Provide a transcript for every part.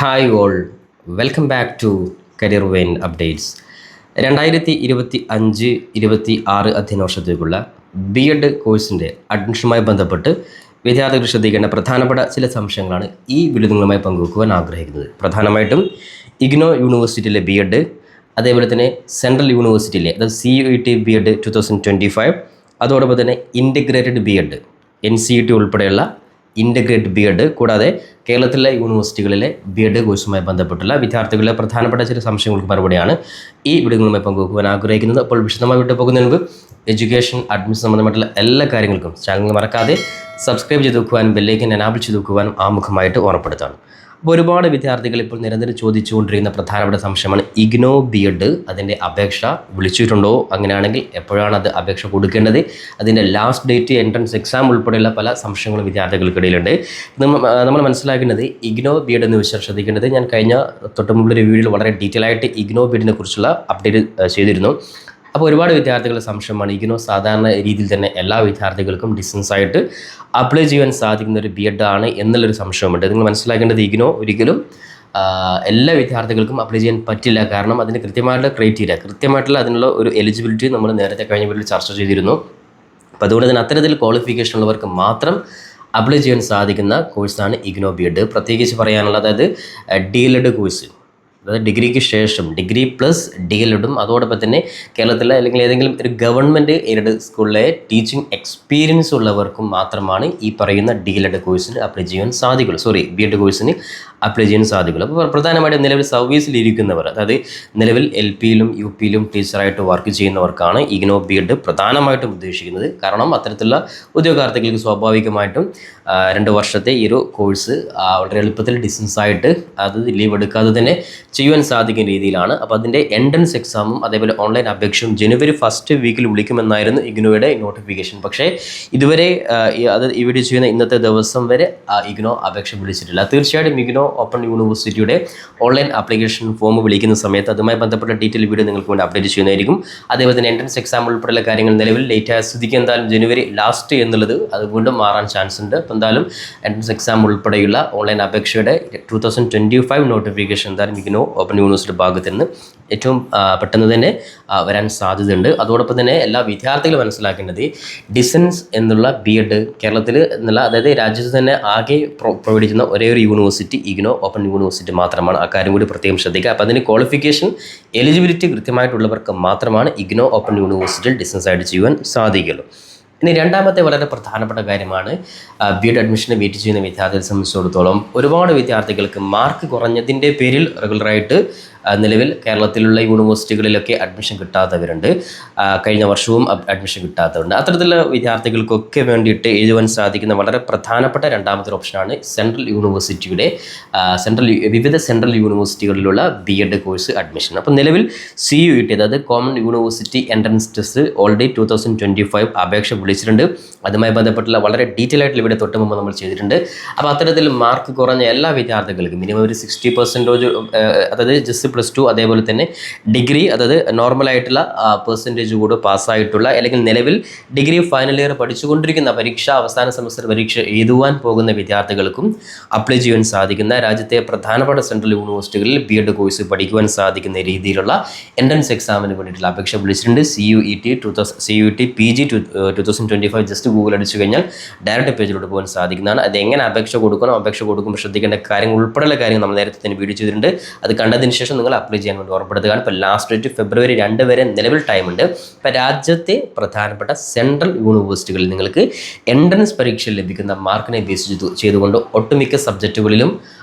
Hi all, welcome back to career vein updates. 2025-26 അധ്യയന വർഷത്തേക്കുള്ള BEd കോഴ്സിൻ്റെ അഡ്മിഷനുമായി ബന്ധപ്പെട്ട് വിദ്യാർത്ഥികൾ ശ്രദ്ധിക്കേണ്ട പ്രധാനപ്പെട്ട ചില സംശയങ്ങളാണ് ഈ വീഡിയോ നിങ്ങളുമായി പങ്കുവെക്കുവാൻ ആഗ്രഹിക്കുന്നത്. പ്രധാനമായിട്ടും ഇഗ്നോ യൂണിവേഴ്സിറ്റിയിലെ BEd, അതേപോലെ തന്നെ സെൻട്രൽ യൂണിവേഴ്സിറ്റിയിലെ അതായത് CUET BEd 2025, അതോടൊപ്പം തന്നെ ഇൻ്റഗ്രേറ്റഡ് BEd NCET ഉൾപ്പെടെയുള്ള ഇൻ്റഗ്രേറ്റഡ് BEd, കൂടാതെ കേരളത്തിലെ യൂണിവേഴ്സിറ്റികളിലെ BEd കോഴ്സുമായി ബന്ധപ്പെട്ടുള്ള വിദ്യാർത്ഥികളുടെ പ്രധാനപ്പെട്ട ചില സംശയങ്ങൾക്ക് മറുപടിയാണ് ഈ വീഡിയോകളുമായി പങ്കുവെക്കുവാൻ ആഗ്രഹിക്കുന്നത്. അപ്പോൾ വിശദമായി വിട്ടു പോകുന്നതിന് മുമ്പ് എഡ്യൂക്കേഷൻ അഡ്മിഷൻ സംബന്ധമായിട്ടുള്ള എല്ലാ കാര്യങ്ങൾക്കും ചാനൽ മറക്കാതെ സബ്സ്ക്രൈബ് ചെയ്ത് വെക്കുവാനും ബെല്ലൈക്കൻ എനാബിൾ ചെയ്ത് വെക്കുവാനും ആമുഖമായിട്ട് ഓർമ്മപ്പെടുത്താണ്. അപ്പോൾ ഒരുപാട് വിദ്യാർത്ഥികൾ ഇപ്പോൾ നിരന്തരം ചോദിച്ചുകൊണ്ടിരിക്കുന്ന പ്രധാനപ്പെട്ട സംശയമാണ് ഇഗ്നോ BEd അതിൻ്റെ അപേക്ഷ വിളിച്ചിട്ടുണ്ടോ, അങ്ങനെയാണെങ്കിൽ എപ്പോഴാണ് അത് അപേക്ഷ കൊടുക്കേണ്ടത്, അതിൻ്റെ ലാസ്റ്റ് ഡേറ്റ്, എൻട്രൻസ് എക്സാം ഉൾപ്പെടെയുള്ള പല സംശയങ്ങളും വിദ്യാർത്ഥികൾക്കിടയിലുണ്ട്. നമ്മൾ മനസ്സിലാക്കുന്നത് ഇഗ്നോ BEd എന്ന് വെച്ചാൽ ശ്രദ്ധിക്കേണ്ടത്, ഞാൻ കഴിഞ്ഞ തൊട്ടുമുമ്പൊരു വീഡിയോയിൽ വളരെ ഡീറ്റെയിൽ ആയിട്ട് ഇഗ്നോ BEdനെ കുറിച്ചുള്ള അപ്ഡേറ്റ് ചെയ്തിരുന്നു. അപ്പോൾ ഒരുപാട് വിദ്യാർത്ഥികളുടെ സംശയമാണ് ഇഗ്നോ സാധാരണ രീതിയിൽ തന്നെ എല്ലാ വിദ്യാർത്ഥികൾക്കും ഡിസ്റ്റൻസ് ആയിട്ട് അപ്ലൈ ചെയ്യാൻ സാധിക്കുന്ന ഒരു BEd ആണ് എന്നുള്ളൊരു സംശയമുണ്ട്. നിങ്ങൾ മനസ്സിലാക്കേണ്ടത് ഇഗ്നോ ഒരിക്കലും എല്ലാ വിദ്യാർത്ഥികൾക്കും അപ്ലൈ ചെയ്യാൻ പറ്റില്ല. കാരണം അതിന് കൃത്യമായിട്ടുള്ള ക്രൈറ്റീരിയ, കൃത്യമായിട്ടുള്ള അതിനുള്ള ഒരു എലിജിബിലിറ്റി നമ്മൾ നേരത്തെ കഴിഞ്ഞ വീഡിയോയിൽ ചർച്ച ചെയ്തിരുന്നു. അപ്പോൾ അതുകൊണ്ട് തന്നെ അത്തരത്തിൽ ക്വാളിഫിക്കേഷൻ ഉള്ളവർക്ക് മാത്രം അപ്ലൈ ചെയ്യാൻ സാധിക്കുന്ന കോഴ്സാണ് ഇഗ്നോ BEd. പ്രത്യേകിച്ച് പറയാനുള്ളത് അതായത് DLED കോഴ്സ്, അതായത് ഡിഗ്രിക്ക് ശേഷം ഡിഗ്രി പ്ലസ് DLEDും അതോടൊപ്പം തന്നെ കേരളത്തിലെ അല്ലെങ്കിൽ ഏതെങ്കിലും ഒരു ഗവൺമെൻറ് എയ്ഡഡ് സ്കൂളിലെ ടീച്ചിങ് എക്സ്പീരിയൻസ് ഉള്ളവർക്കും മാത്രമാണ് ഈ പറയുന്ന DLED കോഴ്സിന് അപ്ലൈ ചെയ്യാൻ സാധിക്കുള്ളൂ. BEd കോഴ്സിന് അപ്ലൈ ചെയ്യാൻ സാധിക്കുള്ളൂ. അപ്പോൾ പ്രധാനമായിട്ടും നിലവിൽ സർവീസിലിരിക്കുന്നവർ, അതായത് നിലവിൽ LPയിലും UPയിലും ടീച്ചറായിട്ട് വർക്ക് ചെയ്യുന്നവർക്കാണ് ഇഗ്നോ BEd പ്രധാനമായിട്ടും ഉദ്ദേശിക്കുന്നത്. കാരണം അത്തരത്തിലുള്ള ഉദ്യോഗാർത്ഥികൾക്ക് സ്വാഭാവികമായിട്ടും 2 വർഷത്തെ ഈ ഒരു കോഴ്സ് വളരെ എളുപ്പത്തിൽ ഡിസ്റ്റൻസ് ആയിട്ട് അത് ലീവ് എടുക്കാതെ തന്നെ ചെയ്യുവാൻ സാധിക്കുന്ന രീതിയിലാണ്. അപ്പോൾ അതിൻ്റെ എൻട്രൻസ് എക്സാമും അതേപോലെ ഓൺലൈൻ അപേക്ഷയും ജനുവരി 1st വീക്കിൽ വിളിക്കുമെന്നായിരുന്നു ഇഗ്നോയുടെ നോട്ടിഫിക്കേഷൻ. പക്ഷേ ഇതുവരെ അത് ഈ വീഡിയോ ചെയ്യുന്ന ഇന്നത്തെ ദിവസം വരെ ഇഗ്നോ അപേക്ഷ വിളിച്ചിട്ടില്ല. തീർച്ചയായിട്ടും ഇഗ്നോ ഓപ്പൺ യൂണിവേഴ്സിറ്റിയുടെ ഓൺലൈൻ ആപ്ലിക്കേഷൻ ഫോം വിളിക്കുന്ന സമയത്ത് അതുമായി ബന്ധപ്പെട്ട ഡീറ്റെയിൽ വീഡിയോ നിങ്ങൾക്ക് വേണ്ടി അപ്ഡേറ്റ് ചെയ്യുന്നതായിരിക്കും. അതേപോലെ തന്നെ എൻട്രൻസ് എക്സാം ഉൾപ്പെടെയുള്ള കാര്യങ്ങൾ നിലവിൽ ലേറ്റ് ആയ സ്ഥിതിക്ക് എന്തായാലും ജനുവരി ലാസ്റ്റ് എന്നുള്ളത് അത് വീണ്ടും മാറാൻ ചാൻസ് ഉണ്ട്. അപ്പോൾ എന്തായാലും എൻട്രൻസ് എക്സാം ഉൾപ്പെടെയുള്ള ഓൺലൈൻ അപേക്ഷയുടെ 2025 നോട്ടിഫിക്കേഷൻ എന്തായാലും ഇഗ്നോ ഓപ്പൺ യൂണിവേഴ്സിറ്റി ഭാഗത്ത് നിന്ന് ഏറ്റവും പെട്ടെന്ന് തന്നെ വരാൻ സാധ്യതയുണ്ട്. അതോടൊപ്പം തന്നെ എല്ലാ വിദ്യാർത്ഥികളും മനസ്സിലാക്കേണ്ടത് ഡിസ്റ്റൻസ് എന്നുള്ള BEd കേരളത്തിൽ എന്നുള്ള, അതായത് രാജ്യത്ത് തന്നെ ആകെ പ്രൊവൈഡ് ചെയ്യുന്ന ഒരേ ഒരു യൂണിവേഴ്സിറ്റി ഇഗ്നോ ഓപ്പൺ യൂണിവേഴ്സിറ്റി മാത്രമാണ്. ആ കാര്യം കൂടി പ്രത്യേകം ശ്രദ്ധിക്കുക. അപ്പോൾ അതിന് ക്വാളിഫിക്കേഷൻ എലിജിബിലിറ്റി കൃത്യമായിട്ടുള്ളവർക്ക് മാത്രമാണ് ഇഗ്നോ ഓപ്പൺ യൂണിവേഴ്സിറ്റിയിൽ ഡിസ്റ്റൻസ് ആയിട്ട് ചെയ്യുവാൻ സാധിക്കുള്ളൂ. ഇനി രണ്ടാമത്തെ വളരെ പ്രധാനപ്പെട്ട കാര്യമാണ് BEd അഡ്മിഷന് വെയിറ്റ് ചെയ്യുന്ന വിദ്യാർത്ഥികളെ സംബന്ധിച്ചിടത്തോളം ഒരുപാട് വിദ്യാർത്ഥികൾക്ക് മാർക്ക് കുറഞ്ഞതിൻ്റെ പേരിൽ റെഗുലറായിട്ട് നിലവിൽ കേരളത്തിലുള്ള യൂണിവേഴ്സിറ്റികളിലൊക്കെ അഡ്മിഷൻ കിട്ടാത്തവരുണ്ട്. കഴിഞ്ഞ വർഷവും അഡ്മിഷൻ കിട്ടാത്തവരുണ്ട്. അത്തരത്തിലുള്ള വിദ്യാർത്ഥികൾക്കൊക്കെ വേണ്ടിയിട്ട് എഴുതുവാൻ സാധിക്കുന്ന വളരെ പ്രധാനപ്പെട്ട രണ്ടാമത്തെ ഓപ്ഷനാണ് വിവിധ സെൻട്രൽ യൂണിവേഴ്സിറ്റികളിലുള്ള BEd കോഴ്സ് അഡ്മിഷൻ. അപ്പോൾ നിലവിൽ CUET, അതായത് common university entrance test already 2025 അപേക്ഷ വിളിച്ചിട്ടുണ്ട്. അതുമായി ബന്ധപ്പെട്ടുള്ള വളരെ ഡീറ്റെയിൽ ആയിട്ടുള്ള ഇവിടെ തൊട്ട് മുമ്പ് നമ്മൾ ചെയ്തിട്ടുണ്ട്. അപ്പോൾ അത്തരത്തിൽ മാർക്ക് കുറഞ്ഞ എല്ലാ വിദ്യാർത്ഥികൾക്കും മിനിമം ഒരു 60%, അതായത് ജസ്റ്റ് +2, അതേപോലെ തന്നെ ഡിഗ്രി, അതായത് നോർമലായിട്ടുള്ള പെർസെൻറ്റേജ് കൂടെ പാസ്സായിട്ടുള്ള അല്ലെങ്കിൽ നിലവിൽ ഡിഗ്രി ഫൈനൽ ഇയർ പഠിച്ചുകൊണ്ടിരിക്കുന്ന അവസാന സെമസ്റ്റർ പരീക്ഷ എഴുതുവാൻ പോകുന്ന വിദ്യാർത്ഥികൾക്കും അപ്ലൈ ചെയ്യാൻ സാധിക്കുന്ന രാജ്യത്തെ പ്രധാനപ്പെട്ട സെൻട്രൽ യൂണിവേഴ്സിറ്റികളിൽ BEd കോഴ്സ് പഠിക്കുവാൻ സാധിക്കുന്ന രീതിയിലുള്ള എൻട്രൻസ് എക്സാമിന് വേണ്ടിയിട്ടുള്ള അപേക്ഷ വിളിച്ചിട്ടുണ്ട്. CUET PG 2025 ജസ്റ്റ് ഗൂഗിൾ അടിച്ചു കഴിഞ്ഞാൽ ഡയറക്റ്റ് പേജിലോട്ട് പോകാൻ സാധിക്കുന്നതാണ്. അത് എങ്ങനെ അപേക്ഷ കൊടുക്കുമ്പോൾ ശ്രദ്ധിക്കേണ്ട കാര്യങ്ങൾ ഉൾപ്പെടെയുള്ള കാര്യങ്ങൾ നമ്മൾ നേരത്തെ തന്നെ വീഡിയോ ചെയ്തിട്ടുണ്ട്. അത് കണ്ടതിന് ശേഷം നിങ്ങൾ അപ്ലൈ ചെയ്യാൻ വേണ്ടി ഉറപ്പെടുത്തുകയാണ്. ഇപ്പോൾ ലാസ്റ്റ് ഡേറ്റ് ഫെബ്രുവരി 2 വരെ നിലവിൽ ടൈമുണ്ട്. ഇപ്പോൾ രാജ്യത്തെ പ്രധാനപ്പെട്ട സെൻട്രൽ യൂണിവേഴ്സിറ്റികളിൽ നിങ്ങൾക്ക് എൻട്രൻസ് പരീക്ഷ ലഭിക്കുന്ന മാർക്കിനെ ബേസ് ചെയ്തുകൊണ്ട് ഒട്ടുമിക്ക സബ്ജക്റ്റുകളിലും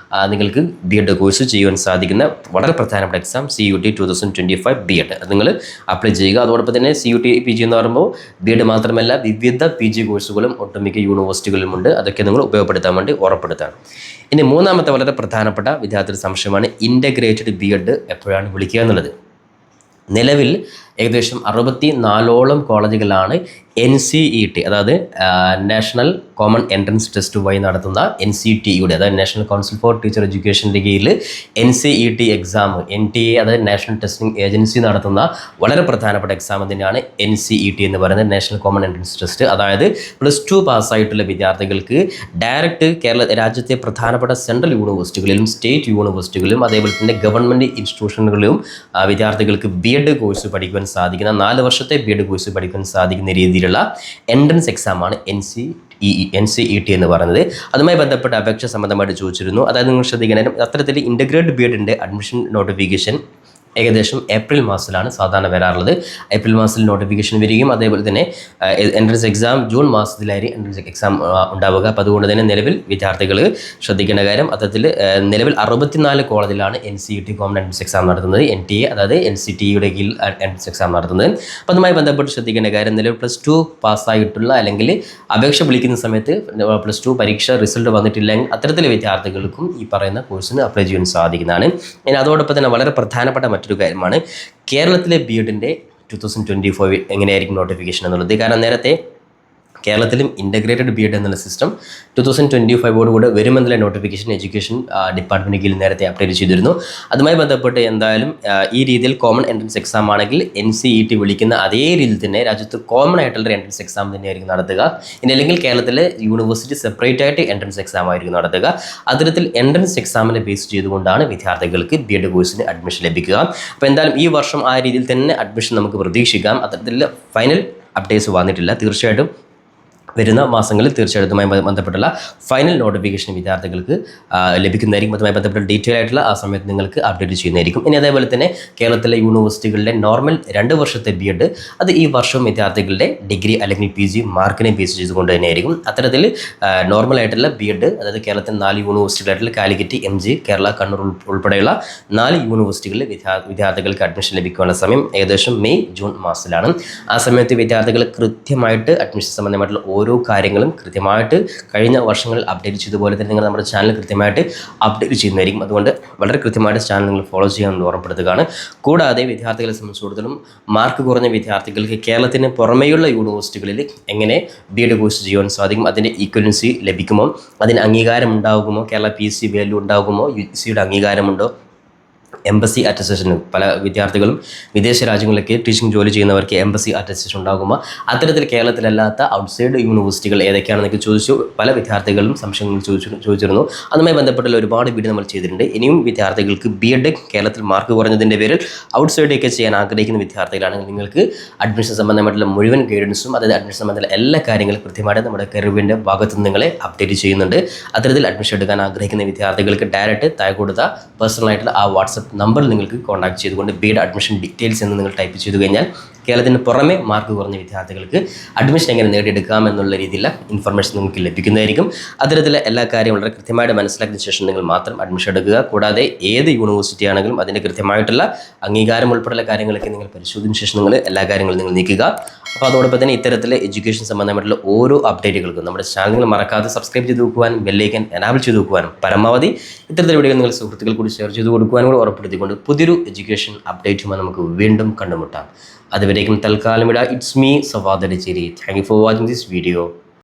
നിങ്ങൾക്ക് BEd കോഴ്സ് ചെയ്യുവാൻ സാധിക്കുന്ന വളരെ പ്രധാനപ്പെട്ട എക്സാം CUET 2025 BEd അത് നിങ്ങൾ അപ്ലൈ ചെയ്യുക. അതോടൊപ്പം തന്നെ CUET PG എന്ന് പറയുമ്പോൾ BEd മാത്രമല്ല വിവിധ PG കോഴ്സുകളും ഒട്ടുമിക്ക യൂണിവേഴ്സിറ്റികളിലുമുണ്ട്. അതൊക്കെ നിങ്ങൾ ഉപയോഗപ്പെടുത്താൻ വേണ്ടി ഉറപ്പെടുത്താണ്. ഇനി മൂന്നാമത്തെ വളരെ പ്രധാനപ്പെട്ട വിദ്യാർത്ഥിയുടെ സംശയമാണ് ഇൻ്റഗ്രേറ്റഡ് BEd എപ്പോഴാണ് വിളിക്കുക എന്നുള്ളത്. നിലവിൽ ഏകദേശം 64ഓളം കോളേജുകളാണ് NCET, അതായത് നാഷണൽ കോമൺ എൻട്രൻസ് ടെസ്റ്റ് വഴി നടത്തുന്ന NCTയുടെ, അതായത് നാഷണൽ കൗൺസിൽ ഫോർ ടീച്ചർ എഡ്യൂക്കേഷൻ്റെ കീഴിൽ NCET എക്സാം, NTA അതായത് നാഷണൽ ടെസ്റ്റിംഗ് ഏജൻസി നടത്തുന്ന വളരെ പ്രധാനപ്പെട്ട എക്സാം തന്നെയാണ് NCET എന്ന് പറയുന്നത്, നാഷണൽ കോമൺ എൻട്രൻസ് ടെസ്റ്റ്. അതായത് +2 പാസ്സായിട്ടുള്ള വിദ്യാർത്ഥികൾക്ക് ഡയറക്റ്റ് രാജ്യത്തെ പ്രധാനപ്പെട്ട സെൻട്രൽ യൂണിവേഴ്സിറ്റികളിലും സ്റ്റേറ്റ് യൂണിവേഴ്സിറ്റികളിലും അതേപോലെ തന്നെ ഗവൺമെൻറ് ഇൻസ്റ്റിറ്റ്യൂഷനുകളിലും വിദ്യാർത്ഥികൾക്ക് BEd കോഴ്സ് പഠിക്കുവാൻ സാധിക്കുന്ന 4 വർഷത്തെ BEd കോഴ്സ് പഠിക്കുവാൻ സാധിക്കുന്ന രീതിയിലുള്ള എൻട്രൻസ് എക്സാമാണ് NCET എന്ന് പറയുന്നത്. അതുമായി ബന്ധപ്പെട്ട അപേക്ഷ സംബന്ധമായിട്ട് ചോദിച്ചിരുന്നു. അതായത് നിങ്ങൾ ശ്രദ്ധിക്കണം, അത്തരത്തിൽ ഇൻ്റഗ്രേറ്റഡ് BEdൻ്റെ അഡ്മിഷൻ നോട്ടിഫിക്കേഷൻ ഏകദേശം ഏപ്രിൽ മാസത്തിലാണ് സാധാരണ വരാറുള്ളത്. ഏപ്രിൽ മാസത്തിൽ നോട്ടിഫിക്കേഷൻ വരികയും അതേപോലെ തന്നെ എൻട്രൻസ് എക്സാം ജൂൺ മാസത്തിലായിരിക്കും എൻട്രൻസ് എക്സാം ഉണ്ടാവുക. അപ്പോൾ അതുകൊണ്ട് തന്നെ നിലവിൽ വിദ്യാർത്ഥികൾ ശ്രദ്ധിക്കേണ്ട കാര്യം, അത്തരത്തിൽ നിലവിൽ 64 കോളേജിലാണ് NCET കോമൺ എൻട്രൻസ് എക്സാം നടത്തുന്നത്, NTA അതായത് NCTയുടെ കീഴിൽ എൻട്രൻസ് എക്സാം നടത്തുന്നത്. അപ്പോൾ അതുമായി ബന്ധപ്പെട്ട് ശ്രദ്ധിക്കേണ്ട കാര്യം, നിലവിൽ +2 പാസ്സായിട്ടുള്ള അല്ലെങ്കിൽ അപേക്ഷ വിളിക്കുന്ന സമയത്ത് +2 പരീക്ഷ റിസൾട്ട് വന്നിട്ടില്ലെങ്കിൽ അത്തരത്തിലെ വിദ്യാർത്ഥികൾക്കും ഈ പറയുന്ന കോഴ്സിന് അപ്ലൈ ചെയ്യാൻ സാധിക്കുന്നതാണ്. ഇനി അതോടൊപ്പം തന്നെ വളരെ പ്രധാനപ്പെട്ട മറ്റൊരു കാര്യമാണ് കേരളത്തിലെ BEdൻ്റെ 2025 എങ്ങനെയായിരിക്കും നോട്ടിഫിക്കേഷൻ എന്നുള്ളത്. കാരണം നേരത്തെ കേരളത്തിലും ഇൻ്റഗ്രേറ്റഡ് BEd എന്നുള്ള സിസ്റ്റം 2025 വരുമെന്നുള്ള നോട്ടിഫിക്കേഷൻ എഡ്യൂക്കേഷൻ ഡിപ്പാർട്ട്മെൻറ്റ് കീഴിൽ നേരത്തെ അപ്ഡേറ്റ് ചെയ്തിരുന്നു. അതുമായി ബന്ധപ്പെട്ട് എന്തായാലും ഈ രീതിയിൽ കോമൺ എൻട്രൻസ് എക്സാം ആണെങ്കിൽ NCET വിളിക്കുന്ന അതേ രീതിയിൽ തന്നെ രാജ്യത്ത് കോമൺ ആയിട്ടുള്ള എൻട്രൻസ് എക്സാം തന്നെയായിരിക്കും നടത്തുക. ഇനി അല്ലെങ്കിൽ കേരളത്തിലെ യൂണിവേഴ്സിറ്റി സെപ്പറേറ്റ് ആയിട്ട് എൻട്രൻസ് എക്സാം ആയിരിക്കും നടത്തുക. അത്തരത്തിൽ എൻട്രൻസ് എക്സാമിനെ ബേസ് ചെയ്തുകൊണ്ടാണ് വിദ്യാർത്ഥികൾക്ക് BEd കോഴ്സിന് അഡ്മിഷൻ ലഭിക്കുക. അപ്പോൾ എന്തായാലും ഈ വർഷം ആ രീതിയിൽ തന്നെ അഡ്മിഷൻ നമുക്ക് പ്രതീക്ഷിക്കാം. അത്തരത്തിൽ ഫൈനൽ അപ്ഡേറ്റ്സ് വന്നിട്ടില്ല. തീർച്ചയായിട്ടും വരുന്ന മാസങ്ങളിൽ തീർച്ചയായിട്ടുമായി ബന്ധപ്പെട്ടുള്ള ഫൈനൽ നോട്ടിഫിക്കേഷൻ വിദ്യാർത്ഥികൾക്ക് ലഭിക്കുന്നതായിരിക്കും. അതുമായി ബന്ധപ്പെട്ട ഡീറ്റെയിൽ ആയിട്ടുള്ള ആ സമയത്ത് നിങ്ങൾക്ക് അപ്ഡേറ്റ് ചെയ്യുന്നതായിരിക്കും. ഇനി അതേപോലെ തന്നെ കേരളത്തിലെ യൂണിവേഴ്സിറ്റികളുടെ നോർമൽ 2 വർഷത്തെ BEd അത് ഈ വർഷം വിദ്യാർത്ഥികളുടെ ഡിഗ്രി അല്ലെങ്കിൽ PG മാർക്കിനെ ബേസ് ചെയ്തുകൊണ്ട് തന്നെയായിരിക്കും. അത്തരത്തിൽ നോർമലായിട്ടുള്ള BEd അതായത് കേരളത്തിൽ 4 യൂണിവേഴ്സിറ്റികളായിട്ടുള്ള കാലിക്കറ്റ്, MG, കേരള, കണ്ണൂർ ഉൾപ്പെടെയുള്ള 4 യൂണിവേഴ്സിറ്റികളിൽ വിദ്യാർത്ഥികൾക്ക് അഡ്മിഷൻ ലഭിക്കാനുള്ള സമയം ഏകദേശം മെയ് ജൂൺ മാസത്തിലാണ്. ആ സമയത്ത് വിദ്യാർത്ഥികൾ കൃത്യമായിട്ട് അഡ്മിഷൻ സംബന്ധമായിട്ടുള്ള ഓരോ കാര്യങ്ങളും കൃത്യമായിട്ട് കഴിഞ്ഞ വർഷങ്ങളിൽ അപ്ഡേറ്റ് ചെയ്തതുപോലെ തന്നെ നിങ്ങൾ നമ്മുടെ ചാനൽ കൃത്യമായിട്ട് അപ്ഡേറ്റ് ചെയ്യുന്നതായിരിക്കും. അതുകൊണ്ട് വളരെ കൃത്യമായിട്ട് ചാനൽ നിങ്ങൾ ഫോളോ ചെയ്യാൻ ഓർമ്മപ്പെടുത്തുകയാണ്. കൂടാതെ വിദ്യാർത്ഥികളെ സംബന്ധിച്ചിടത്തോളം മാർക്ക് കുറഞ്ഞ വിദ്യാർത്ഥികൾക്ക് കേരളത്തിന് പുറമേയുള്ള യൂണിവേഴ്സിറ്റികളിൽ എങ്ങനെ BEd കോഴ്സ് ചെയ്യാൻ സാധിക്കും, അതിൻ്റെ ഈക്വലൻസി ലഭിക്കുമോ, അതിന് അംഗീകാരം ഉണ്ടാകുമോ, കേരള PC വാല്യൂ ഉണ്ടാകുമോ, UGCയുടെ അംഗീകാരമുണ്ടോ, എംബസി അറ്റസ്റ്റേഷൻ പല വിദ്യാർത്ഥികളും വിദേശ രാജ്യങ്ങളിലേക്ക് ടീച്ചിങ് ജോലി ചെയ്യുന്നവർക്ക് എംബസി അറ്റസ്റ്റേഷൻ ഉണ്ടാകുമ്പോൾ അത്തരത്തിൽ കേരളത്തിലല്ലാത്ത ഔട്ട്സൈഡ് യൂണിവേഴ്സിറ്റികൾ ഏതൊക്കെയാണെന്നൊക്കെ ചോദിച്ചു പല വിദ്യാർത്ഥികളും സംശയങ്ങൾ ചോദിച്ചിരുന്നു. അതുമായി ബന്ധപ്പെട്ടുള്ള ഒരുപാട് വീഡിയോ നമ്മൾ ചെയ്തിട്ടുണ്ട്. ഇനിയും വിദ്യാർത്ഥികൾക്ക് BEd കേരളത്തിൽ മാർക്ക് കുറഞ്ഞതിൻ്റെ പേരിൽ ഔട്ട്സൈഡൊക്കെ ചെയ്യാൻ ആഗ്രഹിക്കുന്ന വിദ്യാർത്ഥികളാണെങ്കിൽ നിങ്ങൾക്ക് അഡ്മിഷൻ സംബന്ധമായിട്ടുള്ള മുഴുവൻ ഗൈഡൻസും അതായത് അഡ്മിഷൻ സംബന്ധമുള്ള എല്ലാ കാര്യങ്ങളും കൃത്യമായിട്ട് നമ്മുടെ കരിവിൻ്റെ ഭാഗത്ത് നിന്ന് നിങ്ങളെ അപ്ഡേറ്റ് ചെയ്യുന്നുണ്ട്. അത്തരത്തിൽ അഡ്മിഷൻ എടുക്കാൻ ആഗ്രഹിക്കുന്ന വിദ്യാർത്ഥികൾക്ക് ഡയറക്റ്റ് താഴെ കൊടുത്ത പേഴ്സണലായിട്ടുള്ള ആ വാട്സപ്പ് നമ്പറിൽ നിങ്ങൾക്ക് കോൺടാക്ട് ചെയ്തുകൊണ്ട് BEd അഡ്മിഷൻ ഡീറ്റെയിൽസ് എന്ന് നിങ്ങൾ ടൈപ്പ് ചെയ്ത് കഴിഞ്ഞാൽ കേരളത്തിന് പുറമെ മാർക്ക് കുറഞ്ഞ വിദ്യാർത്ഥികൾക്ക് അഡ്മിഷൻ എങ്ങനെ നേടിയെടുക്കാം എന്നുള്ള രീതിയിലുള്ള ഇൻഫർമേഷൻ നിങ്ങൾക്ക് ലഭിക്കുന്നതായിരിക്കും. അത്തരത്തിലെ എല്ലാ കാര്യവും വളരെ കൃത്യമായിട്ട് മനസ്സിലാക്കിയ ശേഷം നിങ്ങൾ മാത്രം അഡ്മിഷൻ എടുക്കുക. കൂടാതെ ഏത് യൂണിവേഴ്സിറ്റി ആണെങ്കിലും അതിൻ്റെ കൃത്യമായിട്ടുള്ള അംഗീകാരം ഉൾപ്പെടെയുള്ള കാര്യങ്ങളൊക്കെ നിങ്ങൾ പരിശോധിച്ച ശേഷം നിങ്ങൾ എല്ലാ കാര്യങ്ങളും നിങ്ങൾ നീക്കുക. അപ്പോൾ അതോടൊപ്പം തന്നെ ഇത്തരത്തിലെ എഡ്യൂക്കേഷൻ സംബന്ധമായിട്ടുള്ള ഓരോ അപ്ഡേറ്റുകൾക്കും നമ്മുടെ ചാനൽ മറക്കാതെ സബ്സ്ക്രൈബ് ചെയ്ത് വെക്കുവാനും ബെല്ലൈക്കൻ എനാബിൾ ചെയ്ത് വെക്കുവാനും പരമാവധി ഇത്തരത്തിലെ വീഡിയോ നിങ്ങൾ സുഹൃത്തുക്കൾ കൂടി ഷെയർ ചെയ്ത് കൊടുക്കുവാനും കൂടി ഉറപ്പെടുത്തിക്കൊണ്ട് പുതിയൊരു എഡ്യൂക്കേഷൻ അപ്ഡേറ്റുമായി നമുക്ക് വീണ്ടും കണ്ടുമുട്ടാം. അതുവരേക്കും തൽക്കാലം ഇടാം. It's me Sawad Alicheri. Thank you for watching this video.